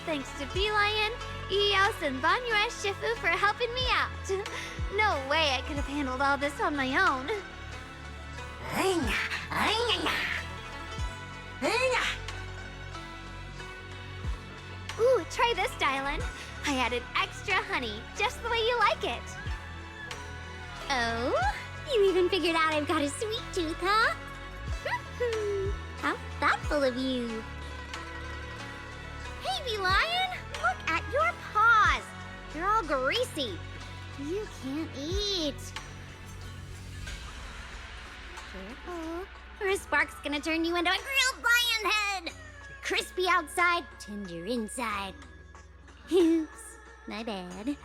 thanks to Bee Lion, Eos, and Banyue Shifu for helping me out. No way I could have handled all this on my own. Ooh, try this, Dylan. I added extra honey, just the way you like it. Oh? You even figured out I've got a sweet tooth, huh? How thoughtful of you. Hey, Bee Lion! Look at your paws! They're all greasy. You can't eat. Careful, or a spark's gonna turn you into a grilled lion head! Crispy outside, tender inside. Oops, my bad.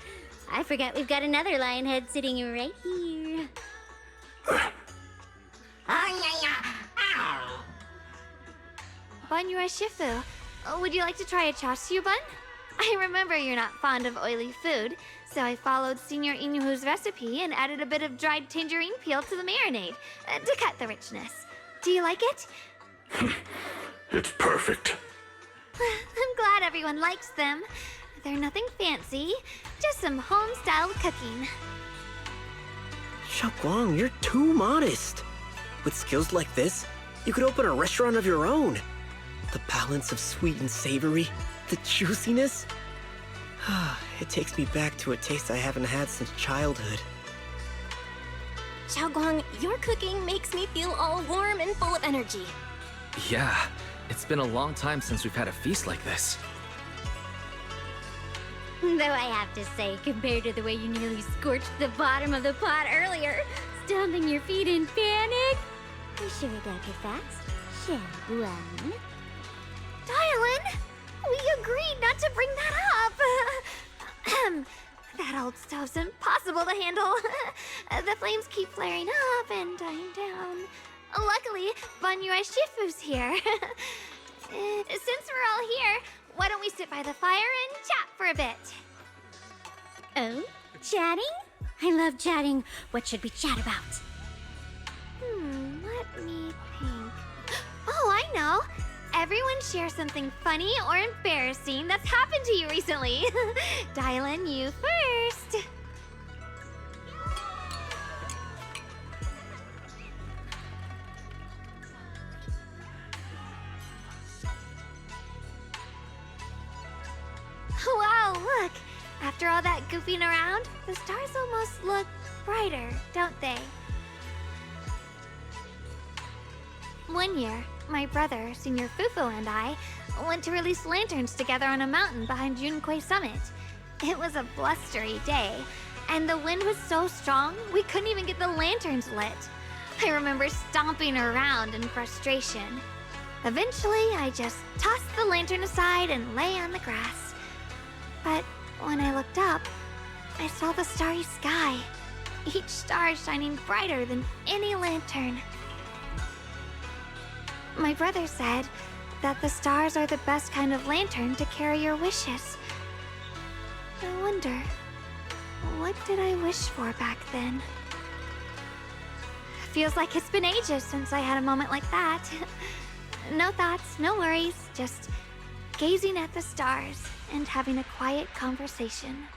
I forgot we've got another lion head sitting right here. Banyue Shifu, would you like to try a chasu bun? I remember you're not fond of oily food, so I followed Senior Inuhu's recipe and added a bit of dried tangerine peel to the marinade to cut the richness. Do you like it? It's perfect. I'm glad everyone likes them. They're nothing fancy, just some home-styled cooking. Xiaoguang, you're too modest. With skills like this, you could open a restaurant of your own. The balance of sweet and savory, the juiciness. It takes me back to a taste I haven't had since childhood. Xiaoguang, your cooking makes me feel all warm and full of energy. Yeah, it's been a long time since we've had a feast like this. Though I have to say, compared to the way you nearly scorched the bottom of the pot earlier, stomping your feet in panic, we sure adapt it fast, Xiaoguang. Dylan, we agreed not to bring that up. That old stove's impossible to handle. The flames keep flaring up and dying down. Luckily, Banyue Shifu's here. Since we're all here, why don't we sit by the fire and chat for a bit? Oh? Chatting? I love chatting. What should we chat about? Let me think. Oh, I know. Everyone share something funny or embarrassing that's happened to you recently. Dylan, you first. Wow, look! After all that goofing around, the stars almost look brighter, don't they? One year, my brother, Senior Fufu, and I went to release lanterns together on a mountain behind Junkui Summit. It was a blustery day, and the wind was so strong we couldn't even get the lanterns lit. I remember stomping around in frustration. Eventually, I just tossed the lantern aside and lay on the grass. But when I looked up, I saw the starry sky, each star shining brighter than any lantern. My brother said that the stars are the best kind of lantern to carry your wishes. I wonder, what did I wish for back then? Feels like it's been ages since I had a moment like that. No thoughts, no worries, just gazing at the stars and having a quiet conversation.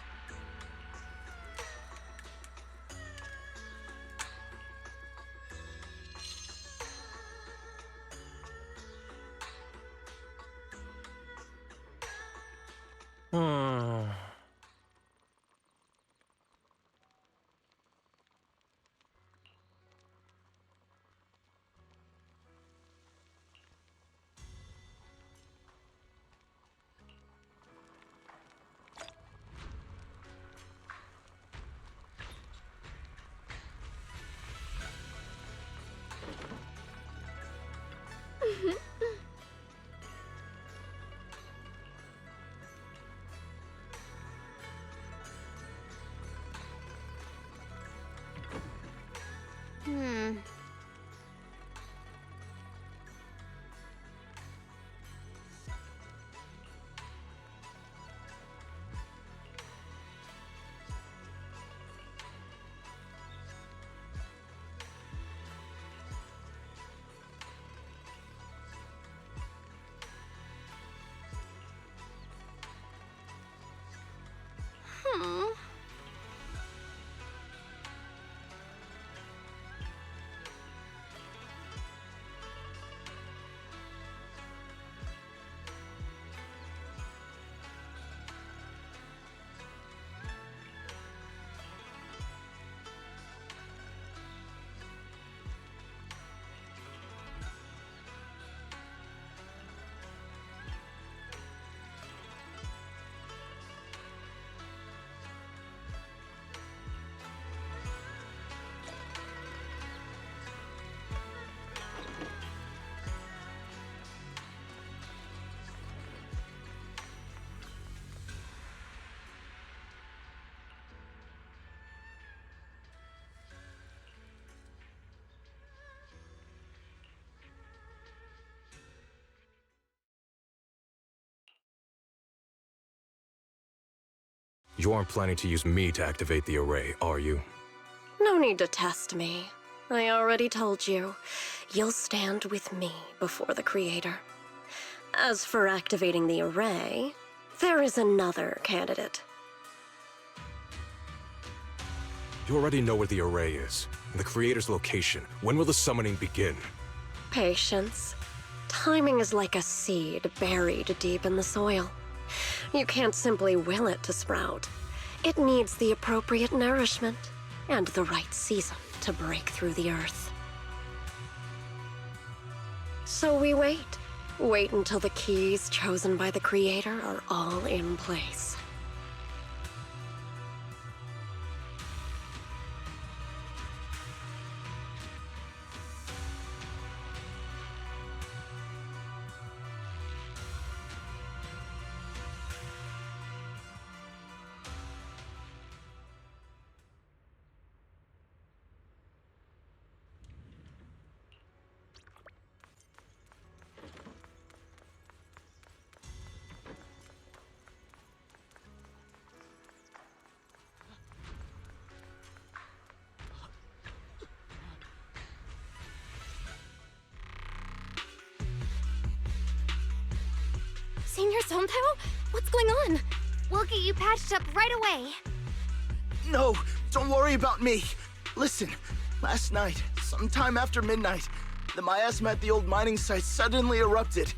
You aren't planning to use me to activate the array, are you? No need to test me. I already told you. You'll stand with me before the Creator. As for activating the array, there is another candidate. You already know where the array is, and the Creator's location. When will the summoning begin? Patience. Timing is like a seed buried deep in the soil. You can't simply will it to sprout. It needs the appropriate nourishment and the right season to break through the earth. So we wait. Wait until the keys chosen by the Creator are all in place. Senior Sontao? What's going on? We'll get you patched up right away. No, don't worry about me. Listen, last night, sometime after midnight, the miasma at the old mining site suddenly erupted.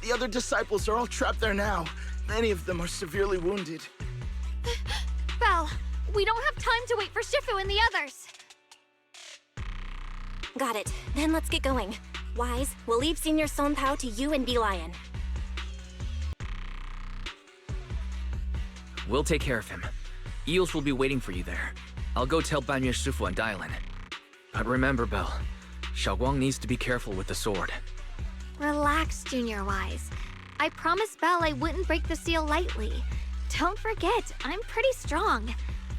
The other disciples are all trapped there now. Many of them are severely wounded. Belle, we don't have time to wait for Shifu and the others. Got it. Then let's get going. Wise, we'll leave Senior Sontao to you and Bee-Lion. We'll take care of him. Eels will be waiting for you there. I'll go tell Banyue Shifu and Dylan. But remember, Belle, Xiaoguang needs to be careful with the sword. Relax, Junior Wise. I promised Belle I wouldn't break the seal lightly. Don't forget, I'm pretty strong.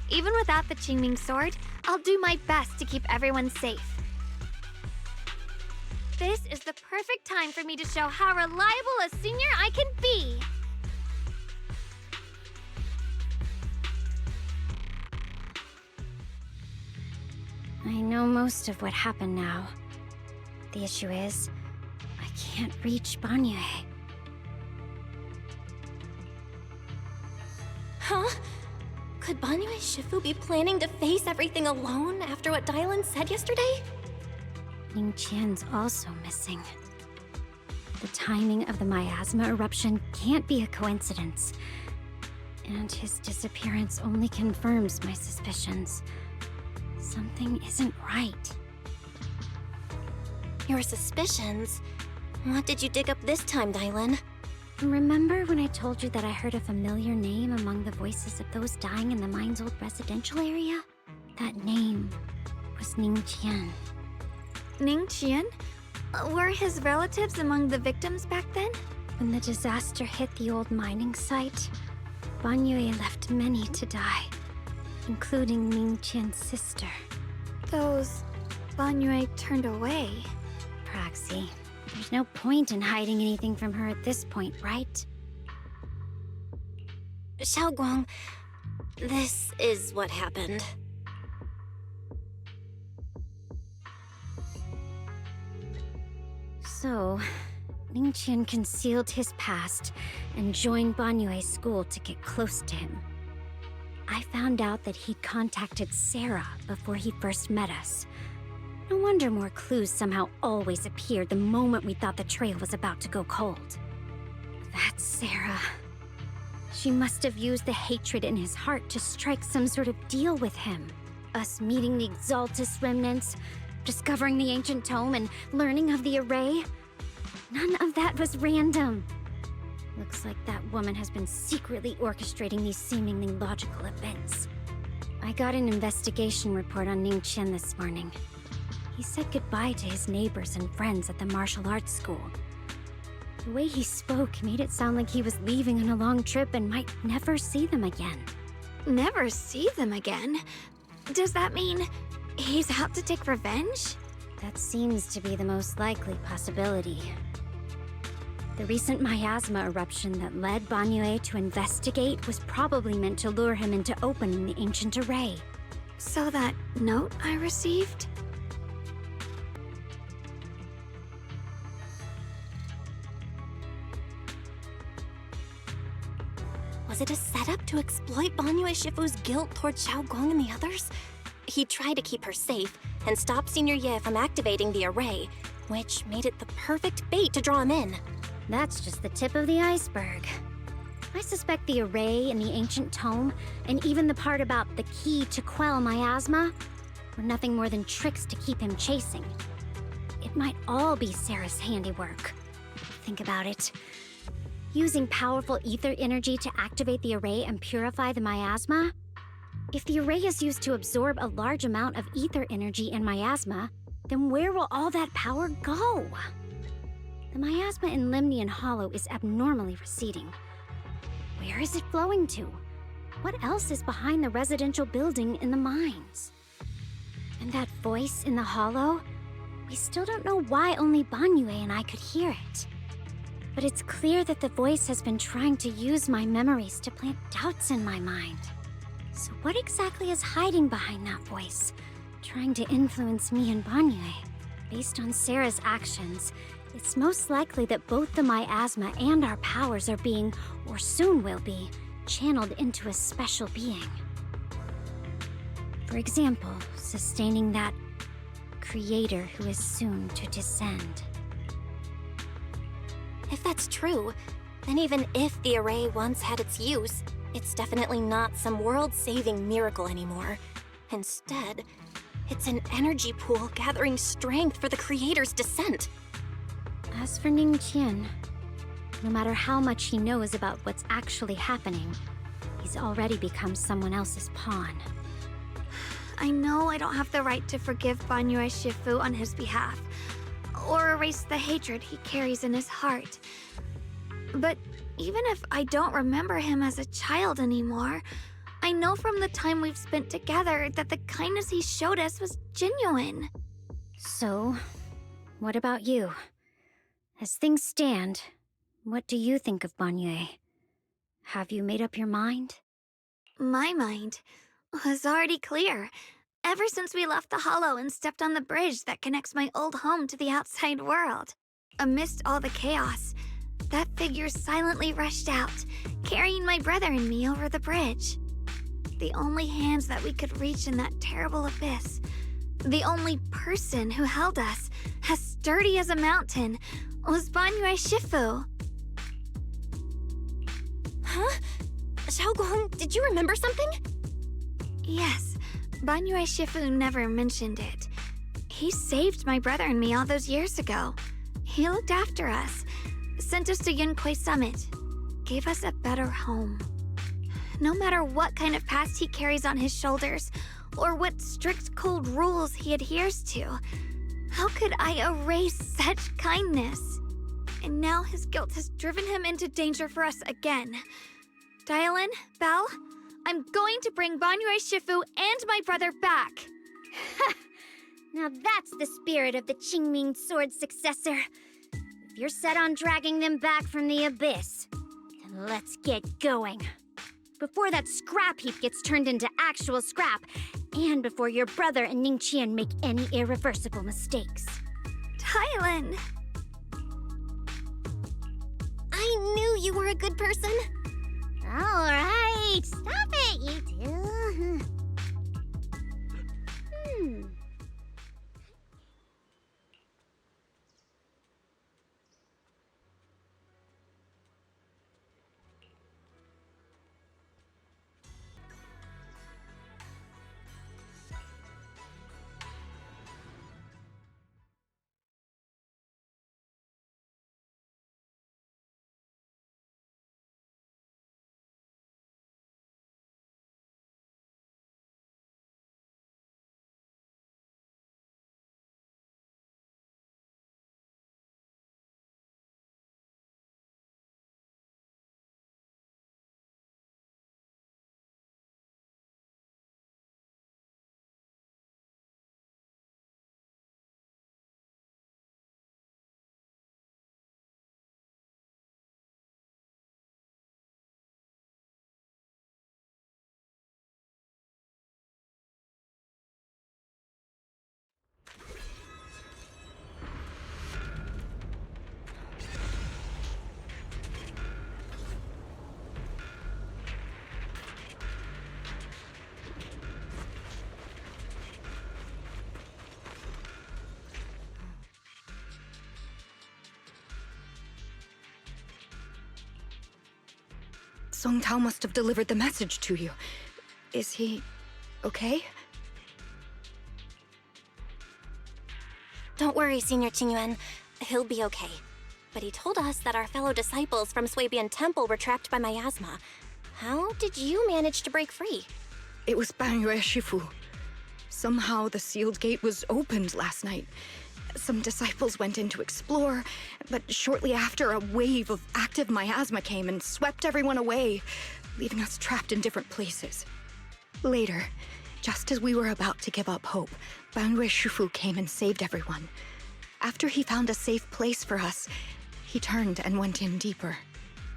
Even without the Qingming sword, I'll do my best to keep everyone safe. This is the perfect time for me to show how reliable a senior I can be. I know most of what happened now. The issue is, I can't reach Banyue. Huh? Could Banyue Shifu be planning to face everything alone after what Dylan said yesterday? Ning Qian's also missing. The timing of the miasma eruption can't be a coincidence. And his disappearance only confirms my suspicions. Something isn't right. Your suspicions? What did you dig up this time, Dylan? Remember when I told you that I heard a familiar name among the voices of those dying in the mine's old residential area? That name was Ning Qian. Ning Qian? Were his relatives among the victims back then? When the disaster hit the old mining site, Banyue left many to die, including Ning Qian's sister. Those Banyue turned away. Proxy, there's no point in hiding anything from her at this point, right? Xiaoguang, this is what happened. So, Ning Qian concealed his past and joined Banyue's school to get close to him. I found out that he'd contacted Sarah before he first met us. No wonder more clues somehow always appeared the moment we thought the trail was about to go cold. That's Sarah. She must have used the hatred in his heart to strike some sort of deal with him. Us meeting the Exaltus remnants, discovering the ancient tome, and learning of the array. None of that was random. Looks like that woman has been secretly orchestrating these seemingly logical events. I got an investigation report on Ning Qian this morning. He said goodbye to his neighbors and friends at the martial arts school. The way he spoke made it sound like he was leaving on a long trip and might never see them again. Never see them again? Does that mean he's out to take revenge? That seems to be the most likely possibility. The recent miasma eruption that led Banyue to investigate was probably meant to lure him into opening the ancient array. So that note I received? Was it a setup to exploit Banyue Shifu's guilt towards Xiaoguang and the others? He tried to keep her safe and stop Senior Ye from activating the array, which made it the perfect bait to draw him in. That's just the tip of the iceberg. I suspect the array and the ancient tome, and even the part about the key to quell miasma, were nothing more than tricks to keep him chasing. It might all be Sarah's handiwork. Think about it. Using powerful ether energy to activate the array and purify the miasma? If the array is used to absorb a large amount of ether energy and miasma, then where will all that power go? The miasma in Limnian Hollow is abnormally receding. Where is it flowing to? What else is behind the residential building in the mines? And that voice in the hollow? We still don't know why only Banyue and I could hear it. But it's clear that the voice has been trying to use my memories to plant doubts in my mind. So what exactly is hiding behind that voice, trying to influence me and Banyue? Based on Sarah's actions, it's most likely that both the miasma and our powers are being, or soon will be, channeled into a special being. For example, sustaining that creator who is soon to descend. If that's true, then even if the array once had its use, it's definitely not some world-saving miracle anymore. Instead, it's an energy pool gathering strength for the creator's descent. As for Ning Qian, no matter how much he knows about what's actually happening, he's already become someone else's pawn. I know I don't have the right to forgive Banyue Shifu on his behalf, or erase the hatred he carries in his heart. But even if I don't remember him as a child anymore, I know from the time we've spent together that the kindness he showed us was genuine. So, what about you? As things stand, what do you think of Banyue? Have you made up your mind? My mind was already clear. Ever since we left the Hollow and stepped on the bridge that connects my old home to the outside world. Amidst all the chaos, that figure silently rushed out, carrying my brother and me over the bridge. The only hands that we could reach in that terrible abyss, the only person who held us, as sturdy as a mountain, was Banyue Shifu. Huh? Xiaoguang, did you remember something? Yes, Banyue Shifu never mentioned it. He saved my brother and me all those years ago. He looked after us, sent us to Yunquei Summit, gave us a better home. No matter what kind of past he carries on his shoulders, or what strict cold rules he adheres to, how could I erase such kindness? And now his guilt has driven him into danger for us again. Dialin, Belle, I'm going to bring Banyue Shifu and my brother back. Now that's the spirit of the Qingming Sword successor. If you're set on dragging them back from the abyss, then let's get going. Before that scrap heap gets turned into actual scrap, and before your brother and Ning Qian make any irreversible mistakes. Dialin! I knew you were a good person. Alright, stop it, you two. Song Tao must have delivered the message to you. Is he okay? Don't worry, Senior Qingyuan. He'll be okay. But he told us that our fellow disciples from Swabian Temple were trapped by miasma. How did you manage to break free? It was Bangyue Shifu. Somehow the sealed gate was opened last night. Some disciples went in to explore, but shortly after, a wave of active miasma came and swept everyone away, leaving us trapped in different places. Later, just as we were about to give up hope, Bangyue Shifu came and saved everyone. After he found a safe place for us, he turned and went in deeper.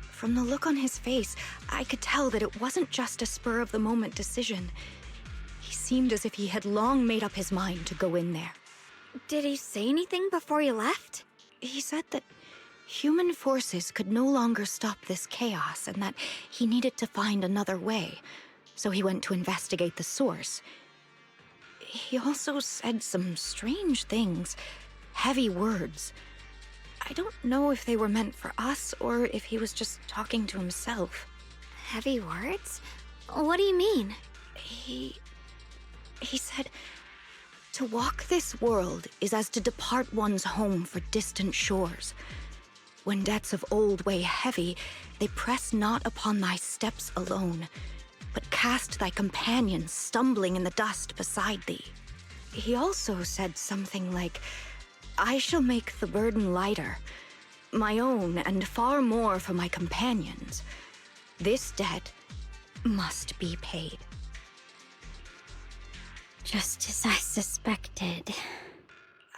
From the look on his face, I could tell that it wasn't just a spur-of-the-moment decision. He seemed as if he had long made up his mind to go in there. Did he say anything before you left? He said that human forces could no longer stop this chaos and that he needed to find another way, so he went to investigate the source. He also said some strange things, heavy words. I don't know if they were meant for us or if he was just talking to himself. Heavy words? What do you mean? He said, to walk this world is as to depart one's home for distant shores. When debts of old weigh heavy, they press not upon thy steps alone, but cast thy companions stumbling in the dust beside thee. He also said something like, I shall make the burden lighter, my own and far more for my companions. This debt must be paid. Just as I suspected.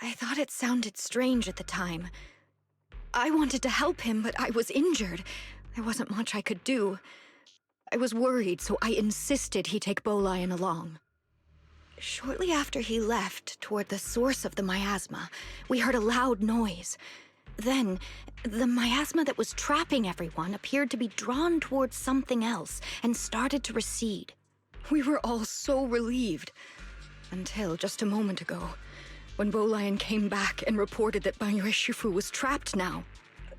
I thought it sounded strange at the time. I wanted to help him, but I was injured. There wasn't much I could do. I was worried, so I insisted he take Bolian along. Shortly after he left, toward the source of the miasma, we heard a loud noise. Then, the miasma that was trapping everyone appeared to be drawn towards something else and started to recede. We were all so relieved. Until just a moment ago, when Bolian came back and reported that Bangyue Shifu was trapped now.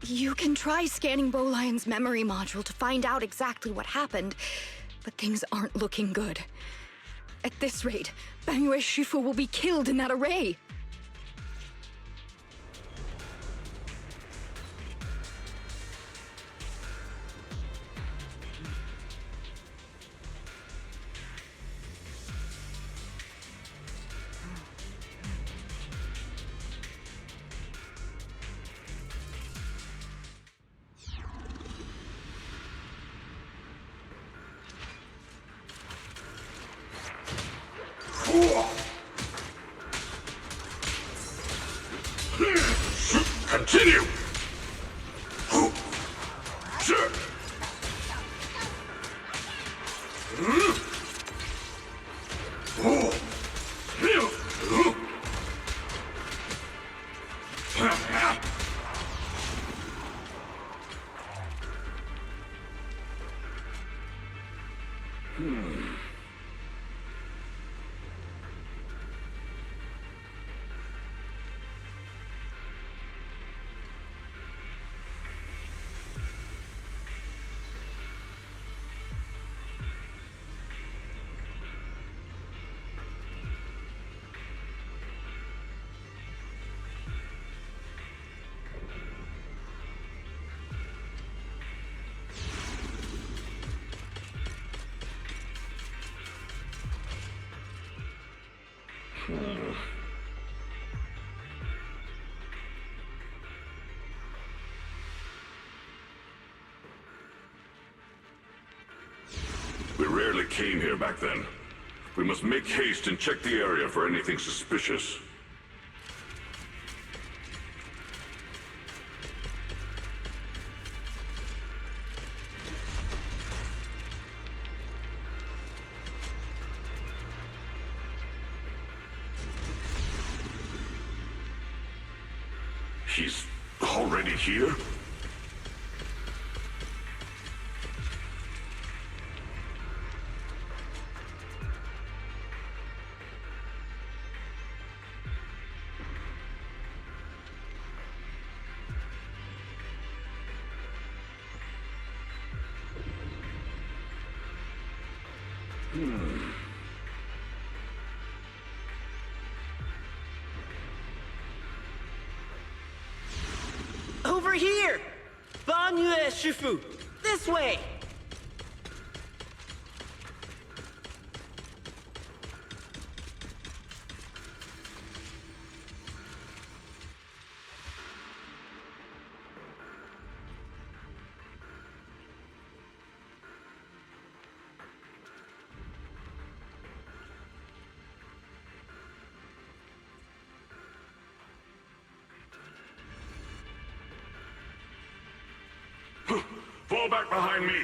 You can try scanning Bolian's memory module to find out exactly what happened, but things aren't looking good. At this rate, Bangyue Shifu will be killed in that array. Continue! Sure. We rarely came here back then. We must make haste and check the area for anything suspicious. He's already here? Over here! Banyue Shifu! This way! Fall back behind me!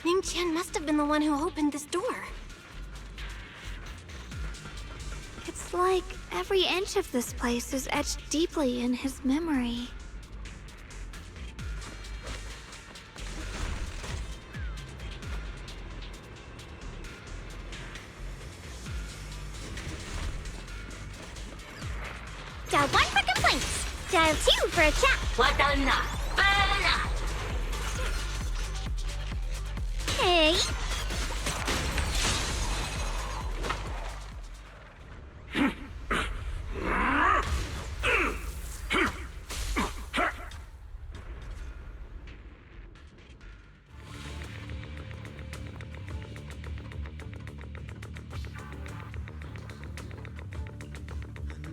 Ning Qian must have been the one who opened this door. It's like every inch of this place is etched deeply in his memory. Dial 1 for complaints. Dial 2 for a chat. Hey.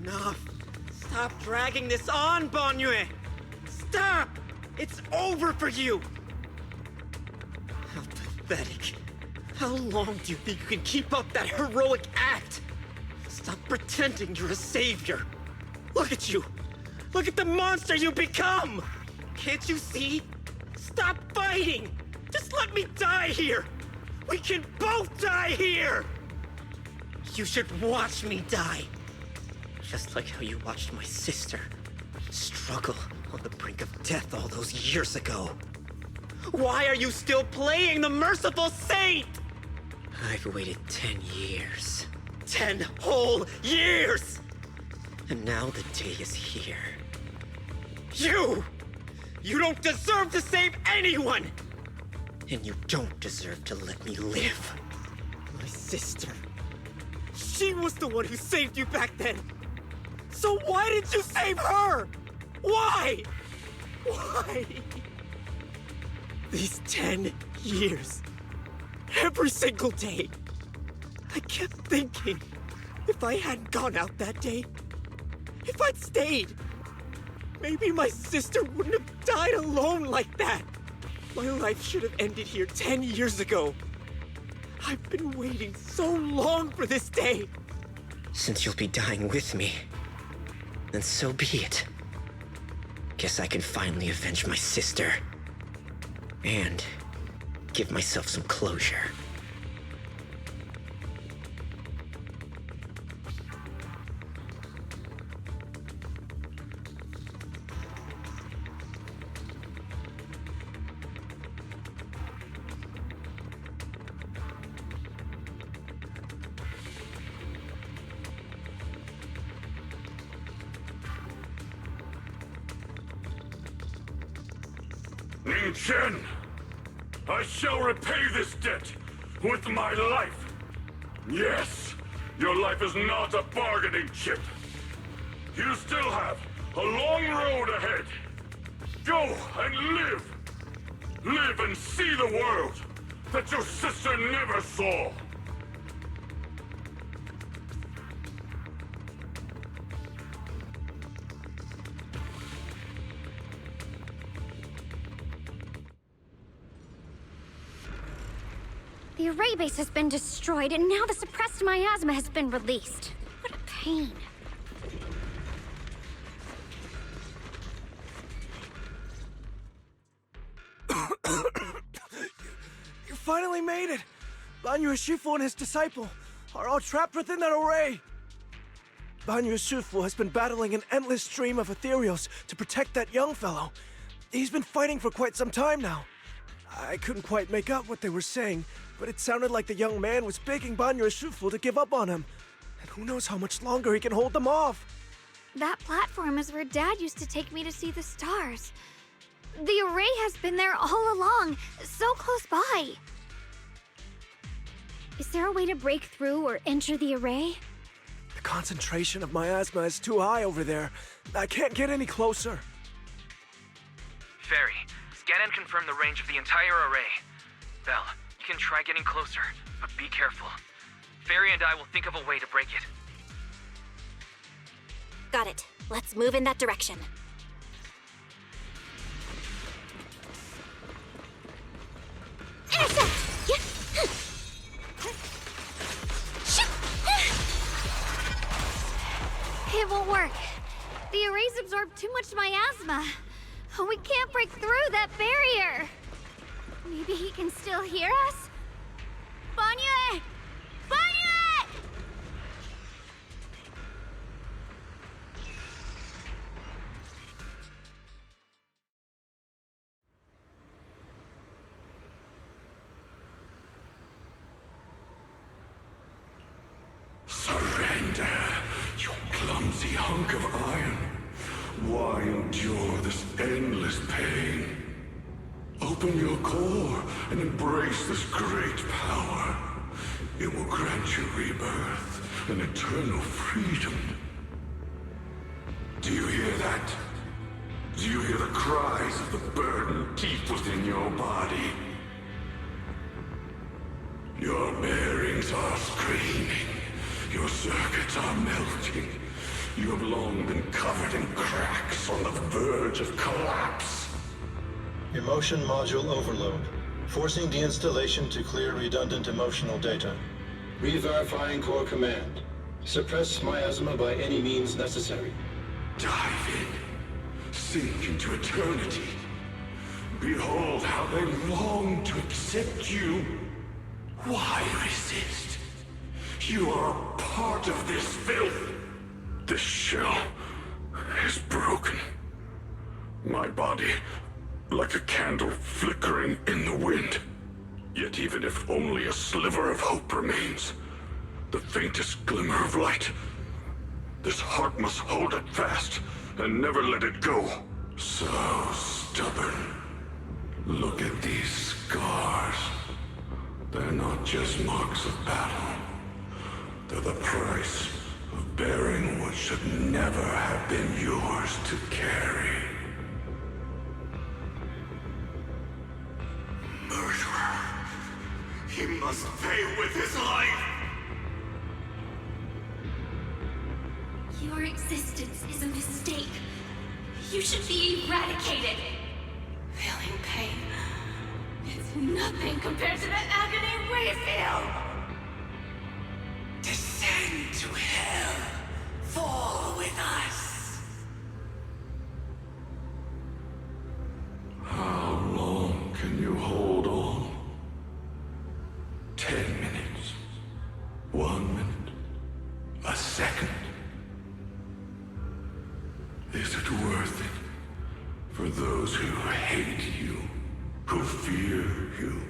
Enough! Stop dragging this on, Banyue! Stop! It's over for you! How pathetic. How long do you think you can keep up that heroic act? Stop pretending you're a savior. Look at you. Look at the monster you become! Can't you see? Stop fighting! Just let me die here! We can both die here! You should watch me die. Just like how you watched my sister struggle on the brink of death all those years ago. Why are you still playing the merciful saint? I've waited 10 years. 10 whole years! And now the day is here. You! You don't deserve to save anyone! And you don't deserve to let me live. My sister. She was the one who saved you back then. So why didn't you save her? Why? Why? These 10 years. Every single day. I kept thinking, if I hadn't gone out that day, if I'd stayed, maybe my sister wouldn't have died alone like that. My life should have ended here 10 years ago. I've been waiting so long for this day. Since you'll be dying with me, then so be it. Guess I can finally avenge my sister. And give myself some closure. King Chen! I shall repay this debt with my life! Yes, your life is not a bargaining chip! You still have a long road ahead! Go and live! Live and see the world that your sister never saw! The array base has been destroyed, and now the suppressed miasma has been released. What a pain. You finally made it! Banyu Shifu and his disciple are all trapped within that array! Banyu Shifu has been battling an endless stream of ethereals to protect that young fellow. He's been fighting for quite some time now. I couldn't quite make out what they were saying, but it sounded like the young man was begging Banyu Shifu to give up on him. And who knows how much longer he can hold them off. That platform is where Dad used to take me to see the stars. The array has been there all along, so close by. Is there a way to break through or enter the array? The concentration of miasma is too high over there. I can't get any closer. Fairy, scan and confirm the range of the entire array. Belle, you can try getting closer, but be careful. Fairy and I will think of a way to break it. Got it. Let's move in that direction. Intercept! It won't work. The arrays absorb too much miasma. We can't break through that barrier. Maybe he can still hear us? Banyu! Banyu! Surrender, you clumsy hunk of iron. Why endure this endless pain? Open your core and embrace this great power. It will grant you rebirth and eternal freedom. Do you hear that? Do you hear the cries of the burden deep within your body? Your bearings are screaming. Your circuits are melting. You have long been covered in cracks on the verge of collapse. Emotion module overload. Forcing deinstallation to clear redundant emotional data. Re-verifying core command. Suppress miasma by any means necessary. Dive in. Sink into eternity. Behold how they long to accept you. Why resist? You are a part of this filth. This shell is broken. My body, like a candle flickering in the wind. Yet even if only a sliver of hope remains, the faintest glimmer of light, this heart must hold it fast and never let it go. So stubborn. Look at these scars. They're not just marks of battle. They're the price of bearing what should never have been yours to carry. Murderer! He must pay with his life! Your existence is a mistake. You should be eradicated. Feeling pain. It's nothing compared to the agony we feel. Descend to hell. Fall with us. How long can you hold on? 10 minutes. 1 minute. A second. Is it worth it? For those who hate you, who fear you,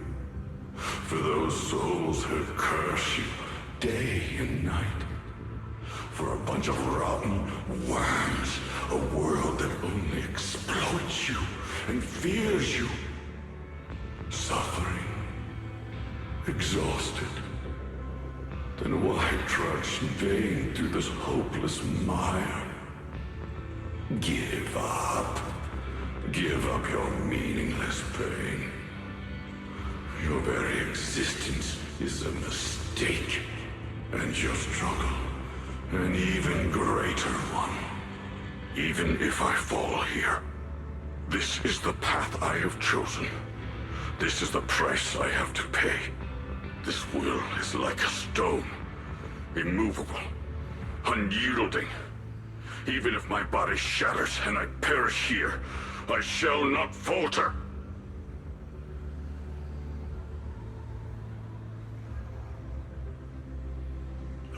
for those souls who curse you day and night, for a bunch of rotten worms, a world that only exploits you and fears you, search in vain through this hopeless mire. Give up. Give up your meaningless pain. Your very existence is a mistake, and your struggle, an even greater one. Even if I fall here, this is the path I have chosen. This is the price I have to pay. This will is like a stone, immovable, unyielding. Even if my body shatters and I perish here, I shall not falter.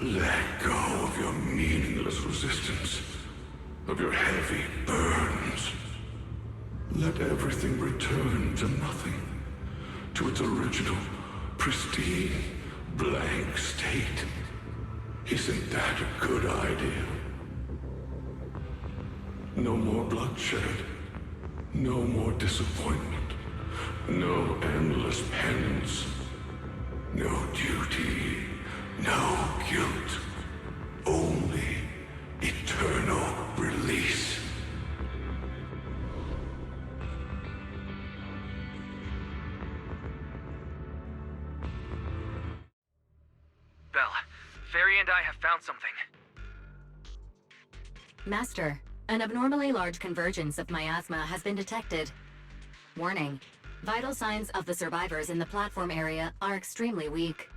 Let go of your meaningless resistance, of your heavy burdens. Let everything return to nothing, to its original, pristine, blank state. Isn't that a good idea? No more bloodshed, no more disappointment, no endless penance, no duty, no guilt, only eternal release. Belle, Fairy and I have found something. Master, an abnormally large convergence of miasma has been detected. Warning, vital signs of the survivors in the platform area are extremely weak.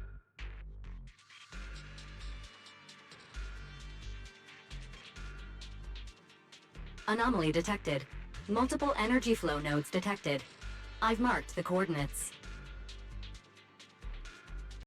Anomaly detected. Multiple energy flow nodes detected. I've marked the coordinates.